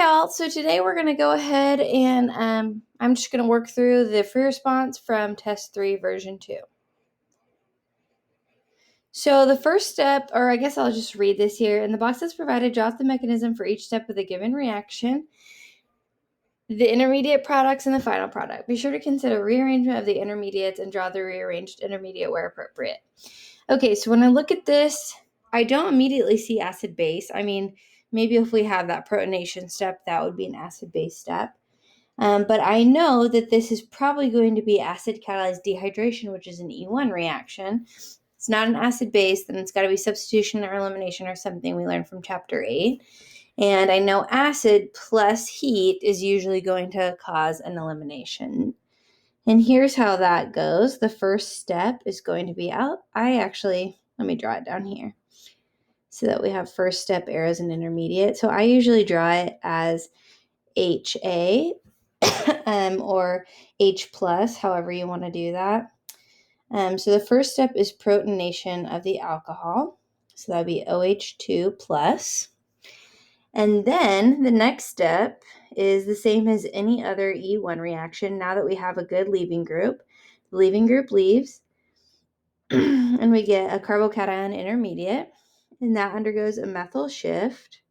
y'all. So today we're going to go ahead and I'm just going to work through the free response from test 3 version 2. So the first step, or I guess I'll just read this here. In the box that's provided, draw out the mechanism for each step of the given reaction, the intermediate products, and the final product. Be sure to consider rearrangement of the intermediates and draw the rearranged intermediate where appropriate. Okay, so when I look at this, I don't immediately see acid-base. I mean, maybe if we have that protonation step, that would be an acid-base step. But I know that this is probably going to be acid-catalyzed dehydration, which is an E1 reaction. It's not an acid-base, then it's got to be substitution or elimination or something we learned from chapter 8. And I know acid plus heat is usually going to cause an elimination. And here's how that goes. The first step is going to be out. Let me draw it down here so that we have first step arrows and intermediate. So I usually draw it as HA or H plus, however you want to do that. So the first step is protonation of the alcohol. So that would be OH2 plus. And then the next step is the same as any other E1 reaction. Now that we have a good leaving group, the leaving group leaves, and we get a carbocation intermediate, and that undergoes a methyl shift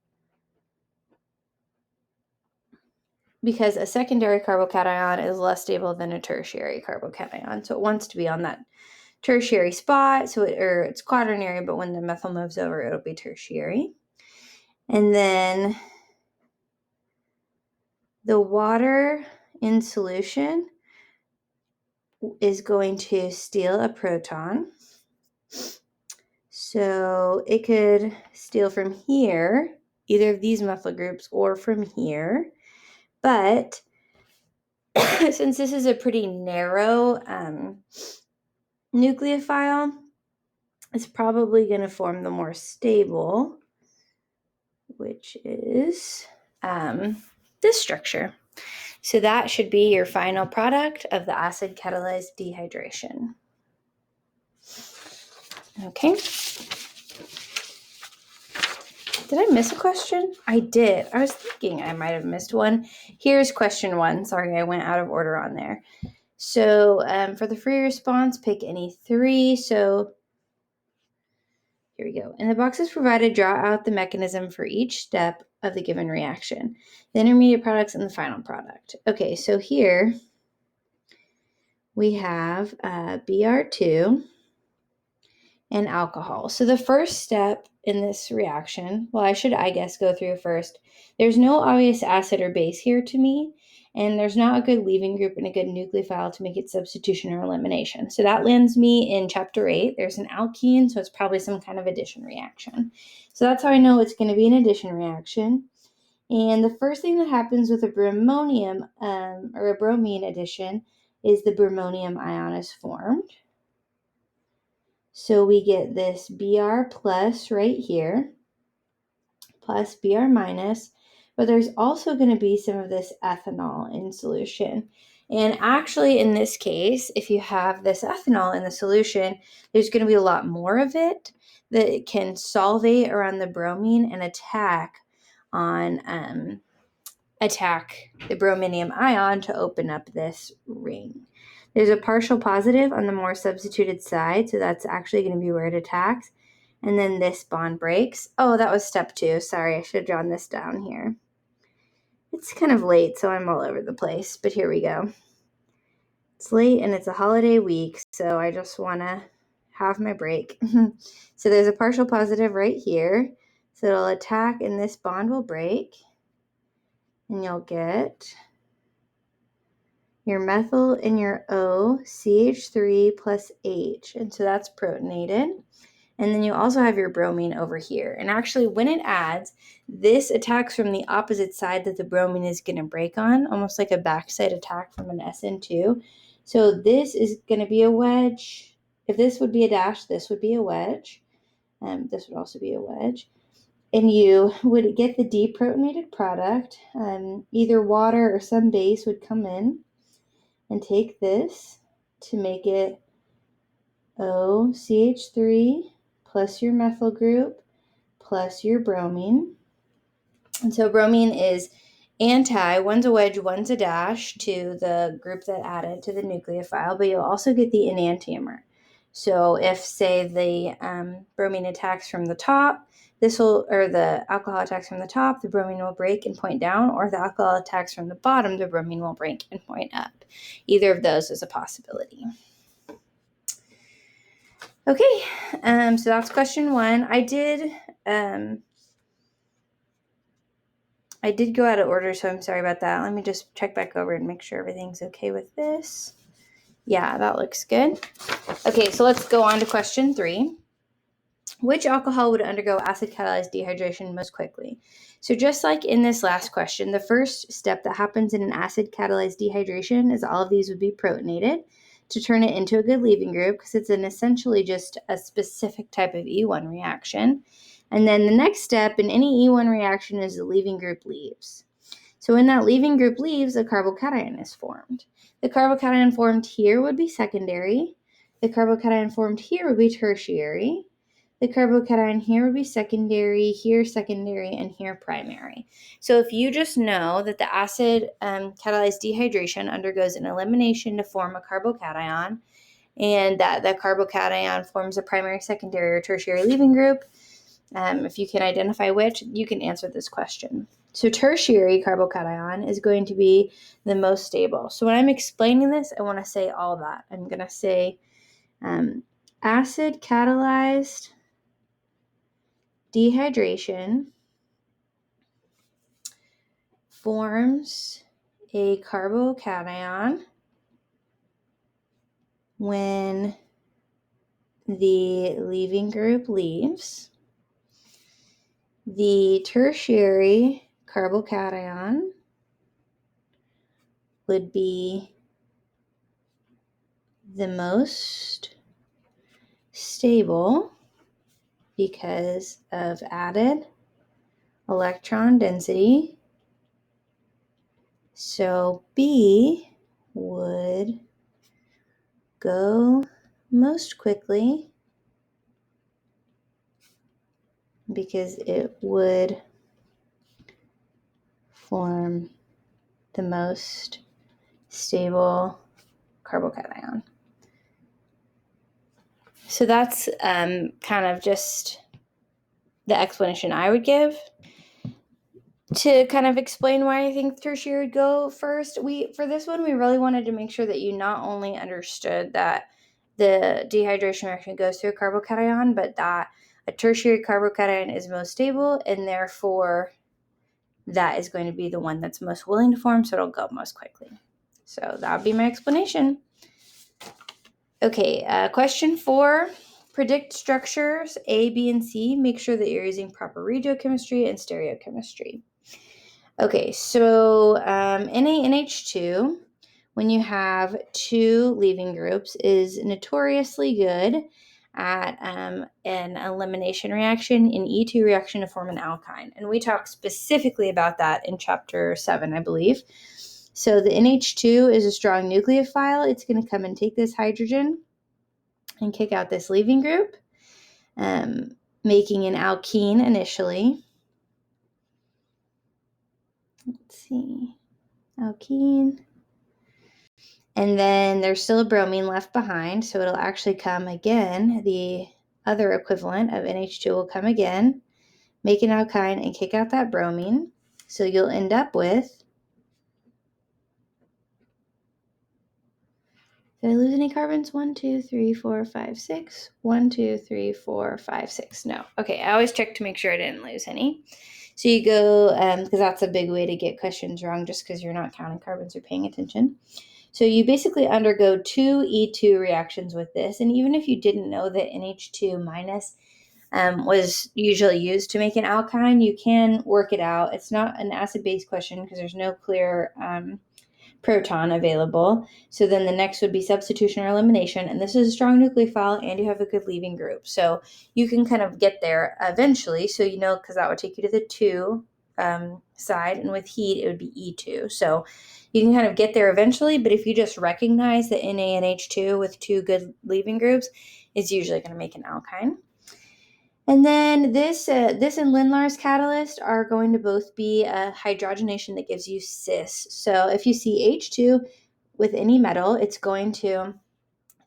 because a secondary carbocation is less stable than a tertiary carbocation. So it wants to be on that tertiary spot, or it's quaternary, but when the methyl moves over, it'll be tertiary. And then the water in solution is going to steal a proton. So it could steal from here, either of these methyl groups, or from here. But since this is a pretty narrow nucleophile, it's probably going to form the more stable, which is this structure. So that should be your final product of the acid catalyzed dehydration. Okay. Did I miss a question? I did. I was thinking I might have missed one. Here's question 1. Sorry, I went out of order on there. So for the free response, pick any 3. So here we go. In the boxes provided, draw out the mechanism for each step of the given reaction, the intermediate products and the final product. Okay, so here we have Br2 and alcohol. So the first step in this reaction, well, I guess go through first. There's no obvious acid or base here to me, and there's not a good leaving group and a good nucleophile to make it substitution or elimination. So that lands me in chapter 8. There's an alkene, so it's probably some kind of addition reaction. So that's how I know it's going to be an addition reaction. And the first thing that happens with a bromonium or a bromine addition is the bromonium ion is formed. So we get this Br plus right here, plus Br minus, but there's also going to be some of this ethanol in solution. And actually, in this case, if you have this ethanol in the solution, there's going to be a lot more of it that can solvate around the bromine and attack the brominium ion to open up this ring. There's a partial positive on the more substituted side, so that's actually going to be where it attacks. And then this bond breaks. Oh, that was step 2. Sorry, I should have drawn this down here. It's kind of late, so I'm all over the place, but here we go. It's late and it's a holiday week, so I just want to have my break. So there's a partial positive right here. So it'll attack and this bond will break. And you'll get your methyl and your O, CH3 plus H. And so that's protonated. And then you also have your bromine over here. And actually, when it adds, this attacks from the opposite side that the bromine is going to break on, almost like a backside attack from an SN2. So this is going to be a wedge. If this would be a dash, this would be a wedge. This would also be a wedge. And you would get the deprotonated product. Either water or some base would come in and take this to make it OCH3 plus your methyl group plus your bromine. And so bromine is anti, one's a wedge, one's a dash to the group that added to the nucleophile, but you'll also get the enantiomer. So if, say, the bromine attacks from the top, the alcohol attacks from the top, the bromine will break and point down, or if the alcohol attacks from the bottom, the bromine will break and point up. Either of those is a possibility. Okay, so that's question 1. I did go out of order, so I'm sorry about that. Let me just check back over and make sure everything's okay with this. Yeah, that looks good. Okay, so let's go on to question 3. Which alcohol would undergo acid catalyzed dehydration most quickly? So just like in this last question, the first step that happens in an acid catalyzed dehydration is all of these would be protonated to turn it into a good leaving group, because it's essentially just a specific type of E1 reaction. And then the next step in any E1 reaction is the leaving group leaves. So when that leaving group leaves, a carbocation is formed. The carbocation formed here would be secondary. The carbocation formed here would be tertiary. The carbocation here would be secondary, here secondary, and here primary. So if you just know that the acid catalyzed dehydration undergoes an elimination to form a carbocation, and that the carbocation forms a primary, secondary, or tertiary leaving group, if you can identify which, you can answer this question. So tertiary carbocation is going to be the most stable. So when I'm explaining this, I want to say all that. I'm going to say acid catalyzed dehydration forms a carbocation when the leaving group leaves. The tertiary carbocation would be the most stable because of added electron density. So B would go most quickly because it would form the most stable carbocation. So that's kind of just the explanation I would give. To kind of explain why I think tertiary would go first, for this one, we really wanted to make sure that you not only understood that the dehydration reaction goes through a carbocation, but that a tertiary carbocation is most stable, and therefore that is going to be the one that's most willing to form, so it'll go most quickly. So that would be my explanation. Okay, question 4. Predict structures A, B, and C. Make sure that you're using proper regiochemistry and stereochemistry. Okay, so NaNH2, when you have 2 leaving groups, is notoriously good at an elimination reaction, an E2 reaction to form an alkyne. And we talk specifically about that in chapter 7, I believe. So the NH2 is a strong nucleophile. It's going to come and take this hydrogen and kick out this leaving group, making an alkene initially. Let's see, alkene. And then there's still a bromine left behind, so it'll actually come again. The other equivalent of NH2 will come again, make an alkyne, and kick out that bromine. So you'll end up with, did I lose any carbons? 1, 2, 3, 4, 5, 6. 1, 2, 3, 4, 5, 6. No. Okay, I always check to make sure I didn't lose any. So you go, because that's a big way to get questions wrong, just because you're not counting carbons or paying attention. So you basically undergo 2 E2 reactions with this. And even if you didn't know that NH2 minus was usually used to make an alkyne, you can work it out. It's not an acid-base question because there's no clear proton available. So then the next would be substitution or elimination. And this is a strong nucleophile and you have a good leaving group. So you can kind of get there eventually. So you know, because that would take you to the 2 side. And with heat, it would be E2. So you can kind of get there eventually. But if you just recognize that NaNH2 with 2 good leaving groups is usually going to make an alkyne. And then this and Lindlar's catalyst are going to both be a hydrogenation that gives you cis. So if you see H2 with any metal, it's going to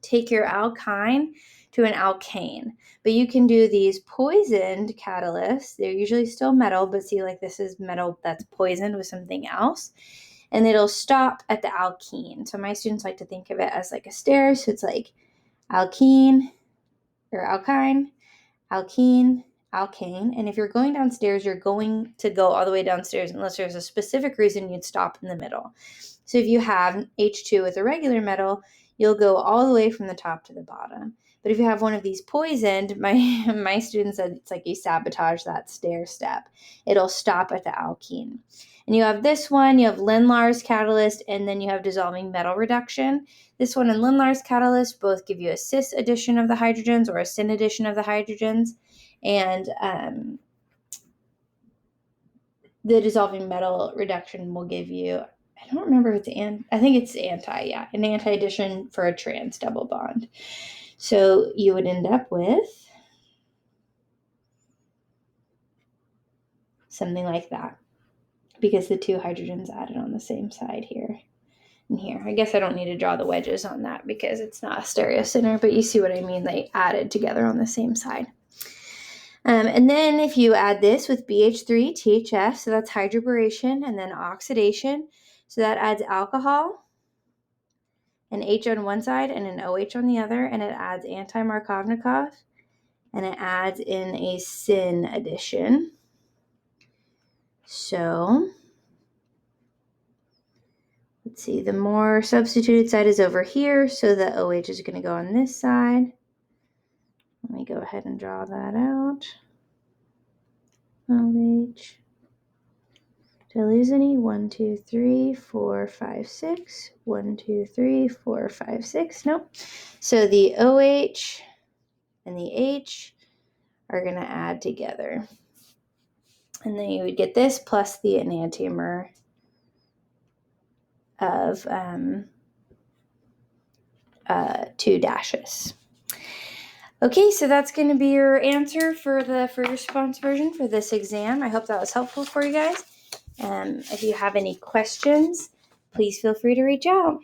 take your alkyne to an alkane. But you can do these poisoned catalysts. They're usually still metal, but see, like this is metal that's poisoned with something else. And it'll stop at the alkene. So my students like to think of it as like a stair. So it's like alkene or alkyne, alkene, alkane. And if you're going downstairs, you're going to go all the way downstairs unless there's a specific reason you'd stop in the middle. So if you have H2 with a regular metal, you'll go all the way from the top to the bottom. But if you have one of these poisoned, my students said it's like you sabotage that stair step. It'll stop at the alkene. And you have this one, you have Lindlar's catalyst, and then you have dissolving metal reduction. This one and Lindlar's catalyst both give you a cis addition of the hydrogens or a syn addition of the hydrogens. And the dissolving metal reduction will give you, I don't remember if it's I think it's an anti-addition for a trans double bond. So you would end up with something like that because the two hydrogens added on the same side here and here. I guess I don't need to draw the wedges on that because it's not a stereocenter, but you see what I mean? They added together on the same side. And then if you add this with BH3, THF, so that's hydroboration, and then oxidation, so that adds alcohol, an H on one side and an OH on the other, and it adds anti-Markovnikov, and it adds in a syn addition. So let's see, the more substituted side is over here, so the OH is going to go on this side. Let me go ahead and draw that out. OH. Did I lose any? 1, 2, 3, 4, 5, 6. 1, 2, 3, 4, 5, 6. Nope. So the OH and the H are going to add together. And then you would get this plus the enantiomer of 2 dashes. Okay, so that's going to be your answer for the free response version for this exam. I hope that was helpful for you guys. If you have any questions, please feel free to reach out.